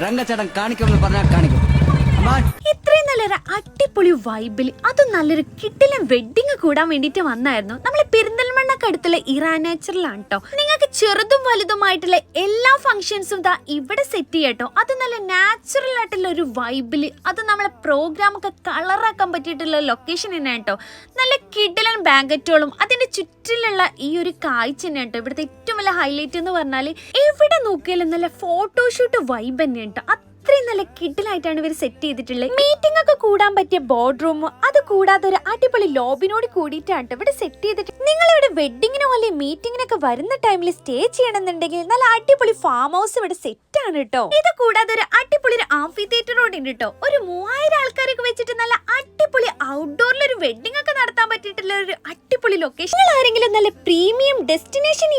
രംഗച്ചേട്ടൻ കാണിക്കുമെന്ന് പറഞ്ഞാൽ കാണിക്കും. ഇത്രയും നല്ലൊരു അടിപൊളി വൈബിൽ അതും നല്ലൊരു കിടിലൻ വെഡിങ് കൂടാൻ വേണ്ടിട്ട് വന്നായിരുന്നു. നമ്മളെ പെരിന്തൽമണ്ണക്ക് അടുത്തുള്ള ഇറാൻ നാച്ചുറലാണ് കേട്ടോ. നിങ്ങൾക്ക് ചെറുതും വലുതുമായിട്ടുള്ള എല്ലാ ഫംഗ്ഷൻസും ദാ ഇവിടെ സെറ്റ് ചെയ്യട്ടോ. അത് നല്ല നാച്ചുറൽ ആയിട്ടുള്ള ഒരു വൈബിൽ അത് നമ്മളെ പ്രോഗ്രാം ഒക്കെ കളറാക്കാൻ പറ്റിയിട്ടുള്ള ലൊക്കേഷൻ തന്നെയാണ് കേട്ടോ. നല്ല കിടിലൻ ബാങ്കറ്റുകളും അതിന്റെ ചുറ്റിലുള്ള ഈ ഒരു കാഴ്ച തന്നെയാണ് കേട്ടോ ഇവിടുത്തെ ഏറ്റവും വലിയ ഹൈലൈറ്റ് എന്ന് പറഞ്ഞാൽ. എവിടെ നോക്കിയാലും നല്ല ഫോട്ടോഷൂട്ട് വൈബ് തന്നെയാണ് കേട്ടോ. അത്രയും നല്ല കിഡിലായിട്ടാണ് ഇവർ സെറ്റ് ചെയ്തിട്ടുള്ളത്. മീറ്റിംഗ് ഒക്കെ കൂടാൻ പറ്റിയ ബോർഡ് റൂം, അത് കൂടാതെ ഒരു അടിപൊളി ലോബിനോട് കൂടിയിട്ടാണ് ഇവിടെ സെറ്റ് ചെയ്തിട്ട്. നിങ്ങൾ ഇവിടെ വെഡിങ്ങിനോ അല്ലെങ്കിൽ മീറ്റിങ്ങിനൊക്കെ വരുന്ന ടൈമിൽ സ്റ്റേ ചെയ്യണമെന്നുണ്ടെങ്കിൽ നല്ല അടിപൊളി ഫാം ഹൗസ് ഇവിടെ സെറ്റ് ആണ് കേട്ടോ. ഇത് കൂടാതെ ഒരു അടിപൊളി ഒരു ആംഫി തിയേറ്ററോട് ഉണ്ട് കേട്ടോ. ഒരു 3000 ആൾക്കാരൊക്കെ വെച്ചിട്ട് നല്ല അടിപൊളി ഔട്ട്ഡോറിൽ ഒരു വെഡിങ് ഒക്കെ നടത്താൻ പറ്റിയിട്ടുള്ള ഒരു അടിപൊളി ലൊക്കേഷൻ. ആരെങ്കിലും നല്ല പ്രീമിയം ഡെസ്റ്റിനേഷൻ